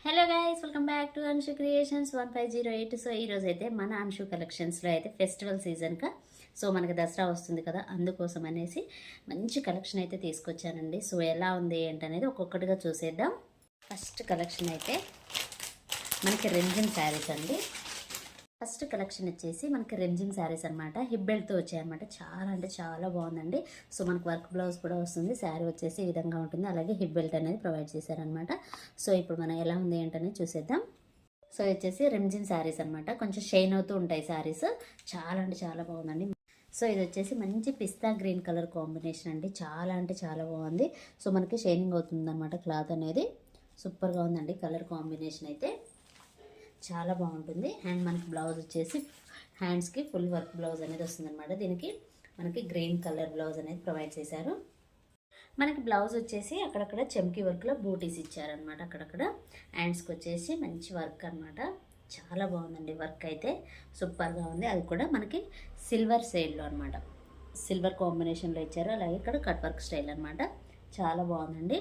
Hello guys, welcome back to Anshu creations 1508. So ఈరోజు అయితే మన అన్షు కలెక్షన్స్లో అయితే ఫెస్టివల్ సీజన్గా సో మనకి దసరా వస్తుంది కదా, అందుకోసం అనేసి మంచి కలెక్షన్ అయితే తీసుకొచ్చానండి. సో ఎలా ఉంది ఏంటనేది ఒక్కొక్కటిగా చూసేద్దాం. ఫస్ట్ కలెక్షన్ అయితే మనకి రెంజిన్ శారీస్ అండి. ఫస్ట్ కలెక్షన్ వచ్చేసి మనకి రెంజిన్ శారీస్ అనమాట. హిప్ బెల్ట్తో వచ్చాయన్నమాట. చాలా అంటే చాలా బాగుందండి. సో మనకు వర్క్ బ్లౌజ్ కూడా వస్తుంది. శారీ వచ్చేసి ఈ విధంగా ఉంటుంది. అలాగే హిప్ బెల్ట్ అనేది ప్రొవైడ్ చేశారనమాట. సో ఇప్పుడు మనం ఎలా ఉంది ఏంటనేది చూసేద్దాం. సో వచ్చేసి రెంజిన్ శారీస్ అనమాట. కొంచెం షైన్ అవుతూ ఉంటాయి శారీస్. చాలా అంటే చాలా బాగుందండి. సో ఇది వచ్చేసి మంచి పిస్తా గ్రీన్ కలర్ కాంబినేషన్ అండి. చాలా అంటే చాలా బాగుంది. సో మనకి షైనింగ్ అవుతుంది అనమాట. క్లాత్ అనేది సూపర్గా ఉందండి. కలర్ కాంబినేషన్ అయితే చాలా బాగుంటుంది. అండ్ మనకి బ్లౌజ్ వచ్చేసి హ్యాండ్స్కి ఫుల్ వర్క్ బ్లౌజ్ అనేది వస్తుందన్నమాట. దీనికి మనకి గ్రీన్ కలర్ బ్లౌజ్ అనేది ప్రొవైడ్ చేశారు. మనకి బ్లౌజ్ వచ్చేసి అక్కడక్కడ చెమ్కీ వర్క్లో బూటీస్ ఇచ్చారనమాట. అక్కడక్కడ హ్యాండ్స్కి వచ్చేసి మంచి వర్క్ అనమాట. చాలా బాగుందండి. వర్క్ అయితే సూపర్గా ఉంది. అది కూడా మనకి సిల్వర్ షేడ్లో అనమాట. సిల్వర్ కాంబినేషన్లో ఇచ్చారు. అలాగే ఇక్కడ కట్ వర్క్ స్టైల్ అనమాట. చాలా బాగుందండి.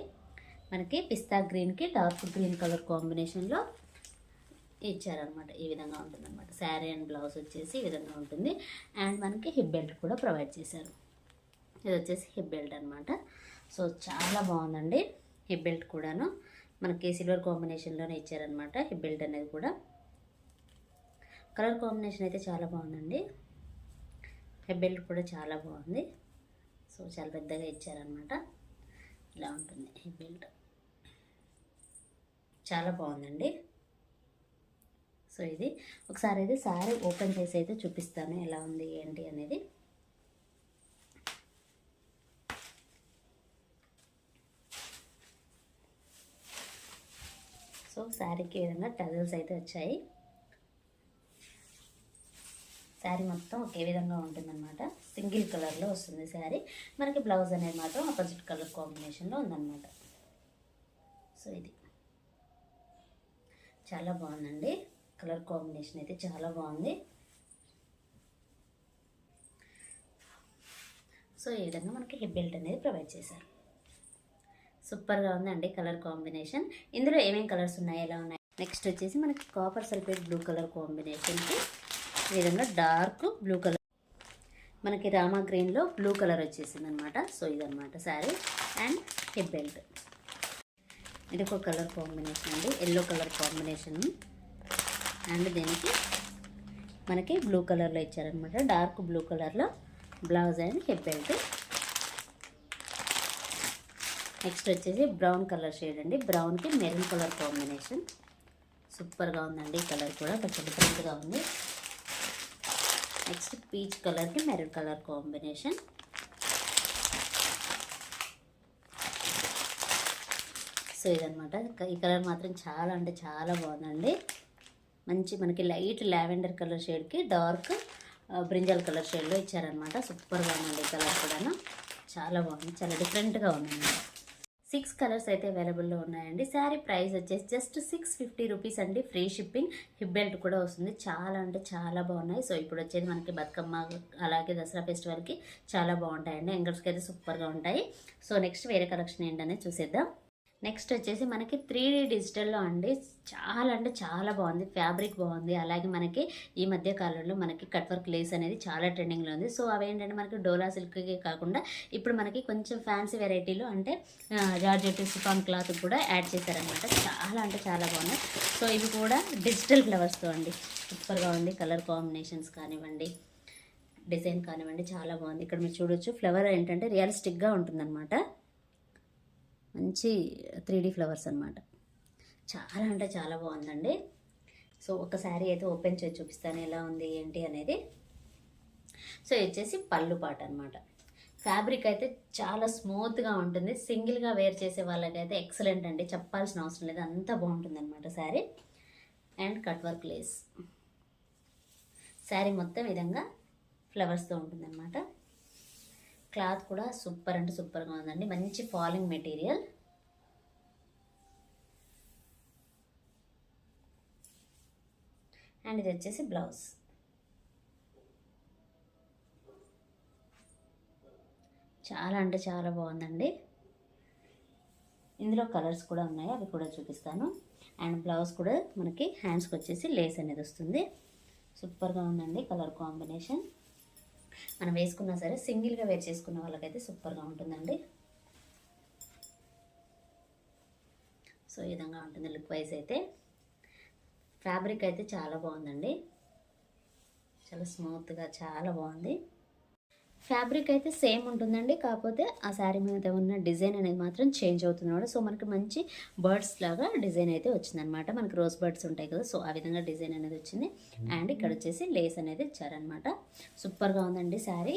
మనకి పిస్తా గ్రీన్కి డార్క్ గ్రీన్ కలర్ కాంబినేషన్లో ఇచ్చారనమాట. ఈ విధంగా ఉంటుందన్నమాట. శారీ అండ్ బ్లౌజ్ వచ్చేసి ఈ విధంగా ఉంటుంది. అండ్ మనకి హిప్ బెల్ట్ కూడా ప్రొవైడ్ చేశారు. ఇది వచ్చేసి హిప్ బెల్ట్ అనమాట. సో చాలా బాగుందండి. హిప్ బెల్ట్ కూడాను మనకి సిల్వర్ కాంబినేషన్లోనే ఇచ్చారనమాట. హిప్ బెల్ట్ అనేది కూడా కలర్ కాంబినేషన్ అయితే చాలా బాగుందండి. హిప్ బెల్ట్ కూడా చాలా బాగుంది. సో చాలా పెద్దగా ఇచ్చారనమాట. ఇలా ఉంటుంది హిప్ బెల్ట్. చాలా బాగుందండి. సో ఇది ఒకసారి అయితే శారీ ఓపెన్ చేసి అయితే చూపిస్తాను ఎలా ఉంది ఏంటి అనేది. సో శారీకి ఈ విధంగా టజల్స్ అయితే వచ్చాయి. శారీ మొత్తం ఒకే విధంగా ఉంటుందన్నమాట. సింగిల్ కలర్లో వస్తుంది శారీ. మనకి బ్లౌజ్ అనేది మాత్రం ఆపోజిట్ కలర్ కాంబినేషన్లో ఉందన్నమాట. సో ఇది చాలా బాగుందండి. కలర్ కాంబినేషన్ అయితే చాలా బాగుంది. సో ఈ విధంగా మనకి హిప్ బెల్ట్ అనేది ప్రొవైడ్ చేశారు. సూపర్గా ఉందండి కలర్ కాంబినేషన్. ఇందులో ఏమేమి కలర్స్ ఉన్నాయి, ఎలా ఉన్నాయి. నెక్స్ట్ వచ్చేసి మనకి కాపర్ సల్ఫేట్ బ్లూ కలర్ కాంబినేషన్కి ఈ విధంగా డార్క్ బ్లూ కలర్, మనకి రామా గ్రీన్లో బ్లూ కలర్ వచ్చేసింది అనమాట. సో ఇదనమాట శారీ అండ్ హిప్ బెల్ట్. ఇది ఒక కలర్ కాంబినేషన్ అండి, ఎల్లో కలర్ కాంబినేషన్. అండ్ దీనికి మనకి బ్లూ కలర్లో ఇచ్చారనమాట. డార్క్ బ్లూ కలర్లో blouse and hip belt. Next వచ్చేసి బ్రౌన్ కలర్ షేడ్ అండి. బ్రౌన్కి మెరూన్ కలర్ కాంబినేషన్. సూపర్గా ఉందండి. కలర్ కూడా కొంచెం డిఫరెంట్గా ఉంది. నెక్స్ట్ పీచ్ కలర్కి మెరూన్ కలర్ కాంబినేషన్. సో ఇదనమాట. ఈ కలర్ మాత్రం చాలా అంటే చాలా బాగుందండి. మంచి మనకి లైట్ లావెండర్ కలర్ షేడ్కి డార్క్ బ్రింజల్ కలర్ షేడ్లో ఇచ్చారనమాట. సూపర్గా ఉందండి. కలర్ కూడా చాలా బాగుంది. చాలా డిఫరెంట్గా ఉందన్నమాట. 6 కలర్స్ అయితే అవైలబుల్లో ఉన్నాయండి. శారీ ప్రైస్ వచ్చేసి జస్ట్ 650 రూపీస్ అండి. Free shipping. హిప్ బెల్ట్ కూడా వస్తుంది. చాలా అంటే చాలా బాగున్నాయి. సో ఇప్పుడు వచ్చేది మనకి బతుకమ్మ అలాగే దసరా ఫెస్టివల్కి చాలా బాగుంటాయండి. యాంగిల్స్కి అయితే సూపర్గా ఉంటాయి. సో నెక్స్ట్ వేరే కలెక్షన్ ఏంటనేది చూసేద్దాం. నెక్స్ట్ వచ్చేసి మనకి 3D డిజిటల్లో అండి. చాలా అంటే చాలా బాగుంది. ఫ్యాబ్రిక్ బాగుంది. అలాగే మనకి ఈ మధ్య కాలంలో మనకి కట్ వర్క్ లేస్ అనేది చాలా ట్రెండింగ్లో ఉంది. సో అవేంటంటే మనకి డోలా సిల్క్కి కాకుండా ఇప్పుడు మనకి కొంచెం ఫ్యాన్సీ వెరైటీలో అంటే జార్జెట్ సిఫాన్ క్లాత్ కూడా యాడ్ చేశారనమాట. చాలా అంటే చాలా బాగున్నాయి. సో ఇవి కూడా డిజిటల్ ఫ్లవర్స్తో అండి. సూపర్గా ఉంది. కలర్ కాంబినేషన్స్ కానివ్వండి, డిజైన్ కానివ్వండి, చాలా బాగుంది. ఇక్కడ మీరు చూడొచ్చు ఫ్లవర్ ఏంటంటే రియలిస్టిక్గా ఉంటుందన్నమాట. మంచి 3D ఫ్లవర్స్ అనమాట. చాలా అంటే చాలా బాగుందండి. సో ఒక శారీ అయితే ఓపెన్ చేసి చూపిస్తాను ఎలా ఉంది ఏంటి అనేది. సో ఇది వచ్చేసి పళ్ళు పాట అనమాట. ఫ్యాబ్రిక్ అయితే చాలా స్మూత్గా ఉంటుంది. సింగిల్గా వేర్ చేసే వాళ్ళకైతే ఎక్సలెంట్ అండి. చెప్పాల్సిన అవసరం లేదు, అంత బాగుంటుంది అనమాట sari. And cut work lace. Sari మొత్తం విధంగా ఫ్లవర్స్తో ఉంటుందన్నమాట. క్లాత్ కూడా సూపర్ అంటే సూపర్గా ఉందండి. మంచి ఫాలింగ్ మెటీరియల్. అండ్ ఇది వచ్చేసి బ్లౌజ్. చాలా అంటే చాలా బాగుందండి. ఇందులో కలర్స్ కూడా ఉన్నాయి, అవి కూడా చూపిస్తాను. అండ్ బ్లౌజ్ కూడా మనకి హ్యాండ్స్కి వచ్చేసి లేస్ అనేది వస్తుంది. సూపర్గా ఉందండి కలర్ కాంబినేషన్. మనం వేసుకున్నా సరే సింగిల్గా వేర్ చేసుకున్న వాళ్ళకైతే సూపర్గా ఉంటుందండి. సో ఈ విధంగా ఉంటుంది లుక్ వైజ్ అయితే. ఫ్యాబ్రిక్ అయితే చాలా బాగుందండి, చాలా స్మూత్గా చాలా బాగుంది. ఫ్యాబ్రిక్ అయితే సేమ్ ఉంటుందండి, కాకపోతే ఆ శారీ మీద ఉన్న డిజైన్ అనేది మాత్రం చేంజ్ అవుతుంది అనమాట. సో మనకి మంచి బర్డ్స్ లాగా డిజైన్ అయితే వచ్చిందనమాట. మనకి రోజ్ బర్డ్స్ ఉంటాయి కదా, సో ఆ విధంగా డిజైన్ అనేది వచ్చింది. అండ్ ఇక్కడ వచ్చేసి లేస్ అనేది ఇచ్చారనమాట. సూపర్గా ఉందండి శారీ.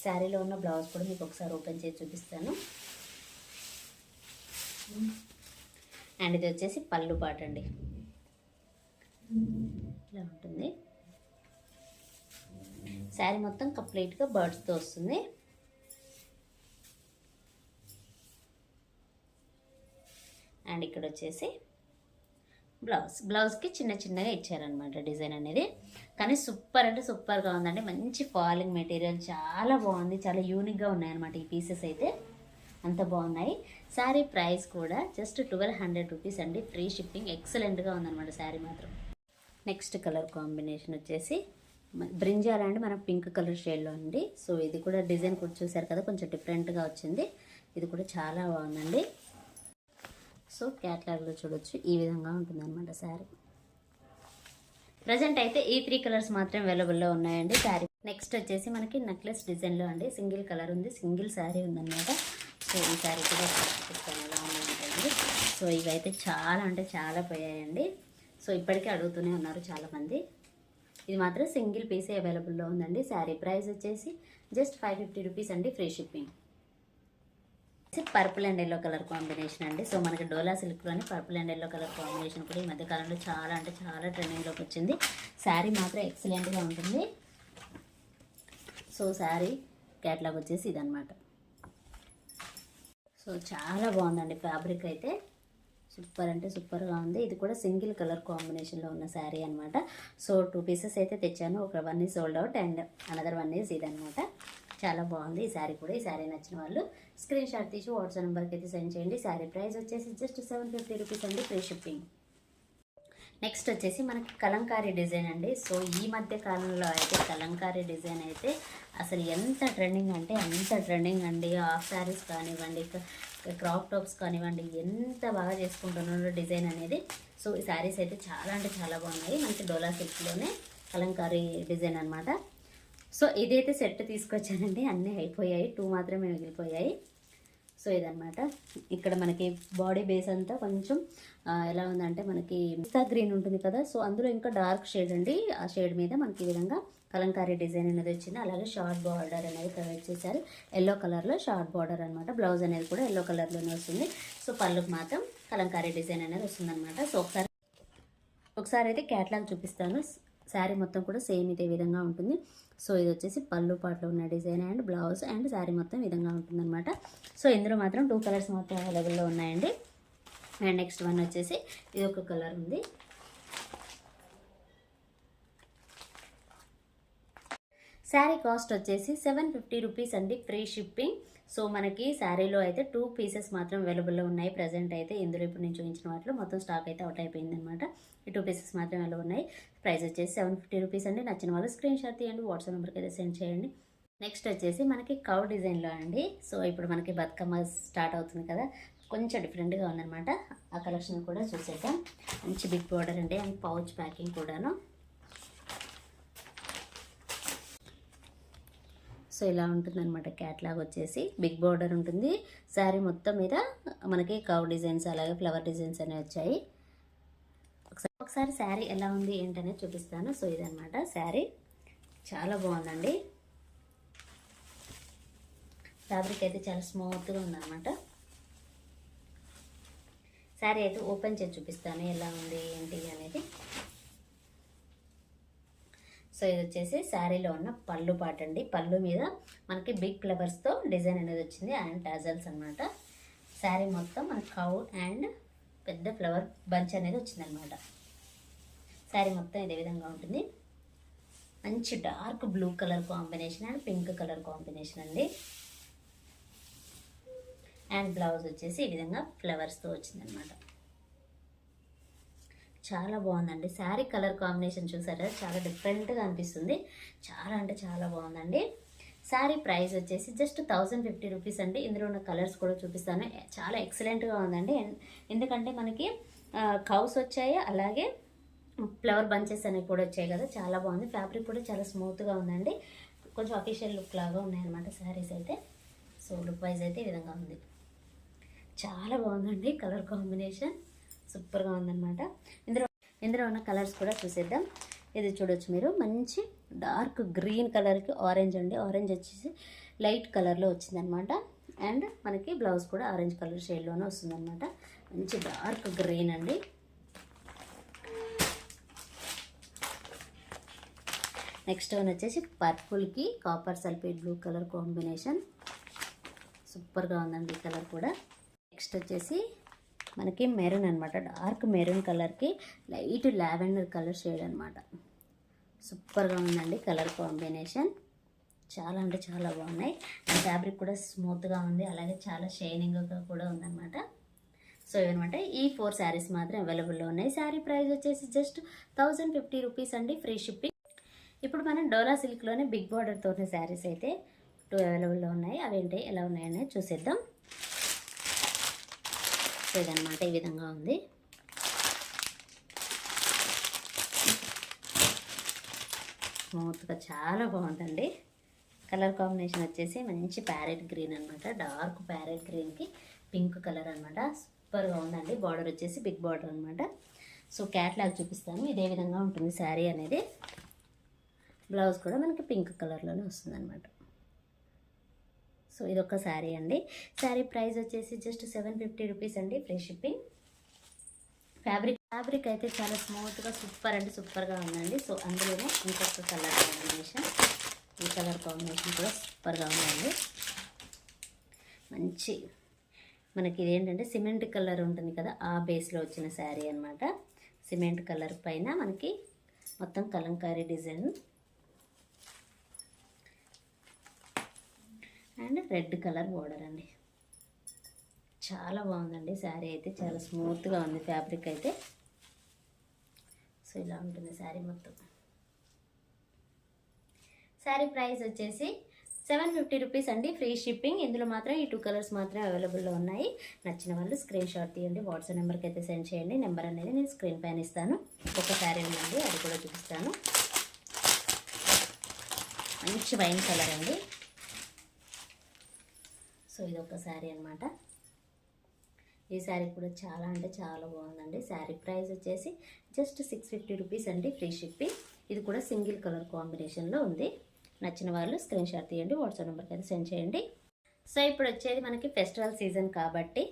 శారీలో ఉన్న బ్లౌజ్ కూడా మీకు ఒకసారి ఓపెన్ చేసి చూపిస్తాను. అండ్ ఇది వచ్చేసి పళ్ళు పాట అండి, ఇలా ఉంటుంది. శారీ మొత్తం కంప్లీట్గా బర్డ్స్తో వస్తుంది. అండ్ ఇక్కడ వచ్చేసి బ్లౌజ్కి చిన్న చిన్నగా ఇచ్చారనమాట డిజైన్ అనేది. కానీ సూపర్ అంటే సూపర్గా ఉందండి. మంచి ఫాలింగ్ మెటీరియల్, చాలా బాగుంది, చాలా యూనిక్గా ఉన్నాయన్నమాట ఈ పీసెస్ అయితే, అంత బాగున్నాయి. శారీ ప్రైస్ కూడా జస్ట్ 1200 రూపీస్ అండి, ఫ్రీ షిప్పింగ్. ఎక్సలెంట్గా ఉందన్నమాట శారీ మాత్రం. నెక్స్ట్ కలర్ కాంబినేషన్ వచ్చేసి బ్రింజాల్ అండి, మన పింక్ కలర్ షేడ్లో అండి. సో ఇది కూడా డిజైన్ కూడా చూసారు కదా, కొంచెం డిఫరెంట్గా వచ్చింది. ఇది కూడా చాలా బాగుందండి. సో క్యాట్లాగ్లో చూడొచ్చు, ఈ విధంగా ఉంటుందన్నమాట శారీ. ప్రజెంట్ అయితే ఈ 3 కలర్స్ మాత్రం అవైలబుల్లో ఉన్నాయండి శారీ. నెక్స్ట్ వచ్చేసి మనకి నెక్లెస్ డిజైన్లో అండి, సింగిల్ కలర్ ఉంది, సింగిల్ శారీ ఉందన్నమాట. సో ఈ శారీ కూడా చూపిస్తాను ఎలా ఉంటుంది. సో ఇవైతే చాలా అంటే చాలా పోయాయండి. సో ఇప్పటికే అడుగుతూనే ఉన్నారు చాలామంది. ఇది మాత్రం సింగిల్ పీసే అవైలబుల్లో ఉందండి. శారీ ప్రైస్ వచ్చేసి జస్ట్ 550 రూపీస్ అండి, free shipping. Purple and yellow colour combination అండి. సో మనకి డోలా సిల్క్లోని purple and yellow colour combination కూడా ఈ మధ్యకాలంలో చాలా అంటే చాలా ట్రెండింగ్లోకి వచ్చింది. శారీ మాత్రం ఎక్సలెంట్గా ఉంటుంది. సో శారీ క్యాట్లాగ్ వచ్చేసి ఇదనమాట. సో చాలా బాగుందండి ఫ్యాబ్రిక్ అయితే, సూపర్ అంటే సూపర్గా ఉంది. ఇది కూడా సింగిల్ కలర్ కాంబినేషన్లో ఉన్న శారీ అనమాట. సో 2 పీసెస్ అయితే తెచ్చాను, ఒక 1 is sold out and another 1 is ఇదనమాట. చాలా బాగుంది ఈ శారీ కూడా. ఈ శారీ నచ్చిన వాళ్ళు స్క్రీన్ షాట్ తీసి వాట్సాప్ నెంబర్కి అయితే సెండ్ చేయండి. శారీ ప్రైస్ వచ్చేసి జస్ట్ 750 రూపీస్ అండి, ఫ్రీ షిప్పింగ్. నెక్స్ట్ వచ్చేసి మనకి కలంకారీ డిజైన్ అండి. సో ఈ మధ్య కాలంలో అయితే కలంకారీ డిజైన్ అయితే అసలు ఎంత ట్రెండింగ్ అంటే అంత ట్రెండింగ్ అండి. హాఫ్ శారీస్ కానివ్వండి, క్రాప్ టాప్స్ కానివ్వండి, ఎంత బాగా చేసుకుంటున్నారో డిజైన్ అనేది. సో ఈ శారీస్ అయితే చాలా అంటే చాలా బాగున్నాయి. మనకి డోలా సిల్క్లోనే కలంకారీ డిజైన్ అనమాట. సో ఇదైతే సెట్ తీసుకొచ్చానండి, అన్నీ అయిపోయాయి, 2 మాత్రమే మిగిలిపోయాయి. సో ఇదనమాట. ఇక్కడ మనకి బాడీ బేస్ అంతా కొంచెం ఎలా ఉందంటే మనకి పిస్తా గ్రీన్ ఉంటుంది కదా, సో అందులో ఇంకా డార్క్ షేడ్ అండి. ఆ షేడ్ మీద మనకి ఈ విధంగా కలంకారీ డిజైన్ అనేది వచ్చింది. అలాగే షార్ట్ బార్డర్ అనేది ప్రొవైడ్ చేశారు, ఎల్లో కలర్లో షార్ట్ బార్డర్ అనమాట. బ్లౌజ్ అనేది కూడా ఎల్లో కలర్లోనే వస్తుంది. సో పళ్ళుకి మాత్రం కలంకారీ డిజైన్ అనేది వస్తుందన్నమాట. సో ఒకసారి అయితే క్యాట్లాగ్ చూపిస్తాను. శారీ మొత్తం కూడా సేమ్ ఇదే విధంగా ఉంటుంది. సో ఇది వచ్చేసి పళ్ళు పాటలో ఉన్న design and blouse and sari మొత్తం విధంగా ఉంటుందన్నమాట. సో ఇందులో మాత్రం 2 కలర్స్ మాత్రం అవైలబుల్లో ఉన్నాయండి. అండ్ నెక్స్ట్ వన్ వచ్చేసి ఇది ఒక కలర్ ఉంది. శారీ కాస్ట్ వచ్చేసి 750 రూపీస్ అండి, ఫ్రీ షిప్పింగ్. సో మనకి శారీలో అయితే 2 పీసెస్ మాత్రం అవైలబుల్లో ఉన్నాయి ప్రజెంట్ అయితే. ఇందులో ఇప్పుడు నేను చూపించిన వాటిలో మొత్తం స్టాక్ అయితే అవుట్ అయిపోయింది అనమాట. ఈ 2 పీసెస్ మాత్రం అవైలబుల్ ఉన్నాయి. ప్రైస్ వచ్చేసి 750 రూపీస్ అండి. నచ్చిన వాళ్ళు స్క్రీన్ షాట్ తీయండి, వాట్సాప్ నెంబర్కి అయితే సెండ్ చేయండి. నెక్స్ట్ వచ్చేసి మనకి కౌ డిజైన్లో అండి. సో ఇప్పుడు మనకి బతుకమ్మ స్టార్ట్ అవుతుంది కదా, కొంచెం డిఫరెంట్గా ఉందన్నమాట. ఆ కలెక్షన్ కూడా చూసేద్దాం. మంచి బిగ్ బార్డర్ అండి అండ్ పౌచ్ ప్యాకింగ్ కూడాను. సో ఇలా ఉంటుందన్నమాట. క్యాట్లాగ్ వచ్చేసి బిగ్ బార్డర్ ఉంటుంది. శారీ మొత్తం మీద మనకి కౌ డిజైన్స్ అలాగే ఫ్లవర్ డిజైన్స్ అనేవి వచ్చాయి. ఒకసారి శారీ ఎలా ఉంది ఏంటనేది చూపిస్తాను. సో ఇదన్నమాట శారీ, చాలా బాగుందండి. ఫ్యాబ్రిక్ అయితే చాలా స్మూత్గా ఉందన్నమాట. శారీ అయితే ఓపెన్ చేసి చూపిస్తాను ఎలా ఉంది ఏంటి అనేది. సో ఇది వచ్చేసి శారీలో ఉన్న పళ్ళు పాట అండి. పళ్ళు మీద మనకి బిగ్ ఫ్లవర్స్తో డిజైన్ అనేది వచ్చింది అండ్ టాజల్స్ అనమాట. శారీ మొత్తం మనకి కౌ అండ్ పెద్ద ఫ్లవర్ బంచ్ అనేది వచ్చిందనమాట. శారీ మొత్తం ఇదే విధంగా ఉంటుంది. మంచి dark blue colour combination and pink colour combination అండి. అండ్ బ్లౌజ్ వచ్చేసి ఈ విధంగా ఫ్లవర్స్తో వచ్చిందనమాట. చాలా బాగుందండి. శారీ కలర్ కాంబినేషన్ చూసారా, చాలా డిఫరెంట్గా అనిపిస్తుంది. చాలా అంటే చాలా బాగుందండి. శారీ ప్రైస్ వచ్చేసి జస్ట్ 1050 రూపీస్ అండి. ఇందులో ఉన్న కలర్స్ కూడా చూపిస్తాను. చాలా ఎక్సలెంట్గా ఉందండి. ఎందుకంటే మనకి కౌస్ వచ్చాయి, అలాగే ఫ్లవర్ బంచెస్ అనేవి కూడా వచ్చాయి కదా, చాలా బాగుంది. ఫ్యాబ్రిక్ కూడా చాలా స్మూత్గా ఉందండి. కొంచెం అఫీషియల్ లుక్ లాగా ఉన్నాయన్నమాట శారీస్ అయితే. సో లుక్ వైజ్ అయితే ఈ విధంగా ఉంది. చాలా బాగుందండి. కలర్ కాంబినేషన్ సూపర్గా ఉందన్నమాట. ఇందులో ఉన్న కలర్స్ కూడా చూసేద్దాం. ఇది చూడొచ్చు మీరు, మంచి డార్క్ గ్రీన్ కలర్కి ఆరెంజ్ అండి. ఆరెంజ్ వచ్చేసి లైట్ కలర్లో వచ్చిందనమాట. అండ్ మనకి బ్లౌజ్ కూడా ఆరెంజ్ కలర్ షేడ్లోనే వస్తుందన్నమాట. మంచి డార్క్ గ్రీన్ అండి. నెక్స్ట్ వన్ వచ్చేసి పర్పుల్కి copper sulphate blue colour combination. సూపర్గా ఉందండి ఈ కలర్ కూడా. నెక్స్ట్ వచ్చేసి మనకి మెరూన్ అనమాట. డార్క్ మెరూన్ కలర్కి లైట్ లావెండర్ కలర్ షేడ్ అనమాట. సూపర్గా ఉందండి కలర్ కాంబినేషన్. చాలా అంటే చాలా బాగున్నాయి. అండ్ ఫ్యాబ్రిక్ కూడా స్మూత్గా ఉంది, అలాగే చాలా షైనింగ్గా కూడా ఉందన్నమాట. సో ఇవన్నమాట ఈ 4 శారీస్ మాత్రం అవైలబుల్లో ఉన్నాయి. శారీ ప్రైస్ వచ్చేసి జస్ట్ 1050 రూపీస్ అండి, ఫ్రీ షిప్పింగ్. ఇప్పుడు మనం డోలా సిల్క్లోనే బిగ్ బార్డర్తో ఉన్న శారీస్ అయితే 2 అవైలబుల్లో ఉన్నాయి. అవేంటి ఎలా ఉన్నాయనేది చూసేద్దాం. సో ఇదన్నమాట, ఈ విధంగా ఉంది. స్మూత్గా చాలా బాగుందండి. కలర్ కాంబినేషన్ వచ్చేసి మంచి ప్యారెట్ గ్రీన్ అనమాట. డార్క్ ప్యారెట్ గ్రీన్కి పింక్ కలర్ అనమాట. సూపర్గా ఉందండి. బార్డర్ వచ్చేసి బిగ్ బార్డర్ అనమాట. సో క్యాట్లాగ్ చూపిస్తాను. ఇదే విధంగా ఉంటుంది శారీ అనేది. బ్లౌజ్ కూడా మనకి పింక్ కలర్లోనే వస్తుంది అనమాట. సో ఇదొక శారీ అండి. శారీ ప్రైస్ వచ్చేసి జస్ట్ 750 రూపీస్ అండి, ఫ్రీ షిప్పింగ్. ఫ్యాబ్రిక్ అయితే చాలా స్మూత్గా సూపర్ అంటే సూపర్గా ఉందండి. సో అందులోనే ఇంకొక కలర్ కాంబినేషన్, ఈ కలర్ కాంబినేషన్ కూడా సూపర్గా ఉందండి. మంచి మనకి ఇదేంటంటే సిమెంట్ కలర్ ఉంటుంది కదా, ఆ బేస్లో వచ్చిన శారీ అనమాట. సిమెంట్ కలర్ పైన మనకి మొత్తం Kalamkari design and red colour border అండి. చాలా బాగుందండి శారీ అయితే. చాలా స్మూత్గా ఉంది ఫ్యాబ్రిక్ అయితే. సో ఇలా ఉంటుంది శారీ మొత్తం. శారీ ప్రైస్ వచ్చేసి 750 రూపీస్ అండి, ఫ్రీ షిప్పింగ్. ఇందులో మాత్రం ఈ 2 కలర్స్ మాత్రమే అవైలబుల్లో ఉన్నాయి. నచ్చిన వాళ్ళు స్క్రీన్ షాట్ తీయండి, వాట్సాప్ నెంబర్కి అయితే సెండ్ చేయండి. నెంబర్ అనేది నేను స్క్రీన్ పైన ఇస్తాను. ఒక శారీ ఉందండి, అది కూడా చూపిస్తాను. మంచి వైన్ కలర్ అండి. సో ఇది ఒక శారీ అనమాట. ఈ శారీ కూడా చాలా అంటే చాలా బాగుందండి. శారీ ప్రైస్ వచ్చేసి జస్ట్ 650 రూపీస్ అండి, ఫ్రీ షిప్పింగ్. ఇది కూడా సింగిల్ కలర్ కాంబినేషన్లో ఉంది. నచ్చిన వాళ్ళు స్క్రీన్ షాట్ తీయండి, వాట్సాప్ నెంబర్కి అయితే సెండ్ చేయండి. సో ఇప్పుడు వచ్చేది మనకి ఫెస్టివల్ సీజన్ కాబట్టి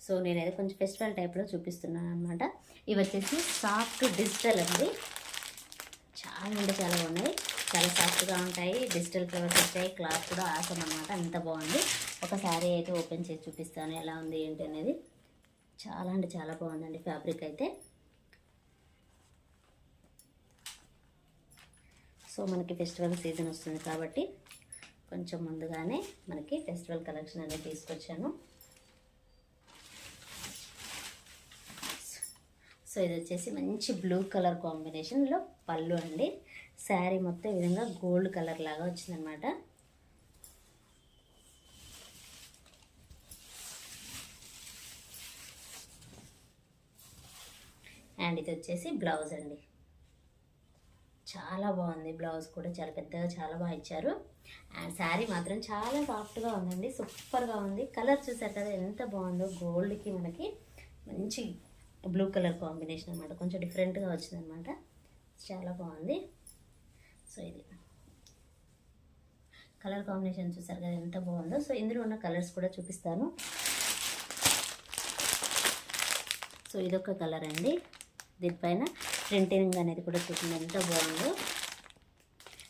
సో నేనైతే కొంచెం ఫెస్టివల్ టైప్లో చూపిస్తున్నాను అనమాట. ఇవి వచ్చేసి సాఫ్ట్ డిజిటల్ అండి. చాలా అంటే చాలా బాగున్నాయి. చాలా సాఫ్ట్గా ఉంటాయి. డిజిటల్ ఫ్లవర్స్ వచ్చాయి. క్లాత్ కూడా ఆసమ్ అనమాట. అంత బాగుంది. ఒక శారీ అయితే ఓపెన్ చేసి చూపిస్తాను ఎలా ఉంది ఏంటి అనేది. చాలా అంటే చాలా బాగుందండి ఫ్యాబ్రిక్ అయితే. సో మనకి ఫెస్టివల్ సీజన్ వస్తుంది కాబట్టి కొంచెం ముందుగానే మనకి ఫెస్టివల్ కలెక్షన్ అనేది తీసుకొచ్చాను. సో ఇది వచ్చేసి మంచి బ్లూ కలర్ కాంబినేషన్లో పళ్ళు అండి. శారీ మొత్తం ఈ విధంగా గోల్డ్ కలర్ లాగా వచ్చిందనమాట. అండ్ ఇది వచ్చేసి బ్లౌజ్ అండి. చాలా బాగుంది. బ్లౌజ్ కూడా చాలా పెద్దగా చాలా బాగా ఇచ్చారు. అండ్ శారీ మాత్రం చాలా సాఫ్ట్గా ఉందండి. సూపర్గా ఉంది. కలర్ చూసారు కదా ఎంత బాగుందో. గోల్డ్కి మనకి మంచి బ్లూ కలర్ కాంబినేషన్ అనమాట. కొంచెం డిఫరెంట్గా వచ్చిందనమాట. చాలా బాగుంది. సో ఇది కలర్ కాంబినేషన్ చూసారు కదా ఎంత బాగుందో. సో ఇందులో ఉన్న కలర్స్ కూడా చూపిస్తాను. సో ఇదొక కలర్ అండి. దీనిపైన ప్రింటింగ్ అనేది కూడా చూసింది ఎంత బాగుందో.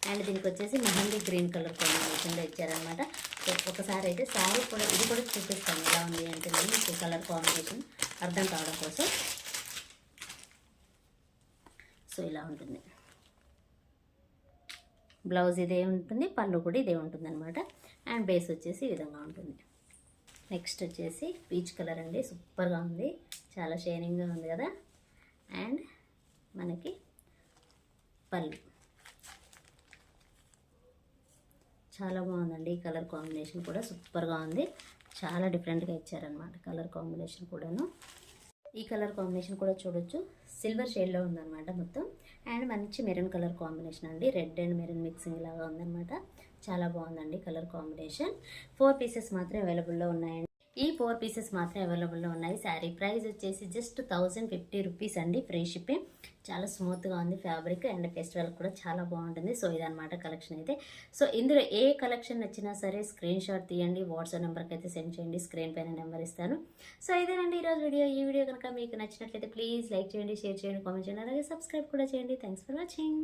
అండ్ దీనికి వచ్చేసి మెహందీ గ్రీన్ కలర్ కాంబినేషన్లో ఇచ్చారనమాట. సో ఒకసారి అయితే శారీ కూడా ఇది కూడా చూపిస్తాను ఎలా ఉంది అంటే మీకు కలర్ కాంబినేషన్ అర్థం కావడం కోసం. సో ఇలా ఉంటుంది. బ్లౌజ్ ఇదే ఉంటుంది, పళ్ళు కూడా ఇదే ఉంటుంది అనమాట. అండ్ బేస్ వచ్చేసి ఈ విధంగా ఉంటుంది. నెక్స్ట్ వచ్చేసి పీచ్ కలర్ అండి, సూపర్గా ఉంది, చాలా షైనింగ్గా ఉంది కదా. అండ్ మనకి పళ్ళు చాలా బాగుందండి. ఈ కలర్ కాంబినేషన్ కూడా సూపర్గా ఉంది, చాలా డిఫరెంట్గా ఇచ్చారనమాట కలర్ కాంబినేషన్ కూడాను. ఈ కలర్ కాంబినేషన్ కూడా చూడొచ్చు, సిల్వర్ షేడ్లో ఉందన్నమాట మొత్తం. అండ్ మంచి మెరూన్ కలర్ కాంబినేషన్ అండి, రెడ్ అండ్ మెరూన్ మిక్సింగ్ లాగా ఉందన్నమాట. చాలా బాగుందండి కలర్ కాంబినేషన్. 4 పీసెస్ మాత్రం అవైలబుల్లో ఉన్నాయండి. ఈ 4 పీసెస్ మాత్రం అవైలబుల్లో ఉన్నాయి. శారీ ప్రైస్ వచ్చేసి జస్ట్ 1050 రూపీస్ అండి, ఫ్రీ షిప్పింగ్. చాలా స్మూత్గా ఉంది ఫ్యాబ్రిక్ అండ్ ఫెస్టివల్ కూడా చాలా బాగుంటుంది. సో ఇదనమాట కలెక్షన్ అయితే. సో ఇందులో ఏ కలెక్షన్ నచ్చినా సరే స్క్రీన్ షాట్ తీయండి, వాట్సాప్ నెంబర్కి అయితే సెండ్ చేయండి, స్క్రీన్ పైన నెంబర్ ఇస్తాను. సో ఇదేనండి ఈరోజు వీడియో. ఈ వీడియో కనుక మీకు నచ్చినట్లయితే ప్లీజ్ లైక్ చేయండి, షేర్ చేయండి, కామెంట్ చేయండి, అలాగే సబ్స్క్రైబ్ కూడా చేయండి. Thanks for watching.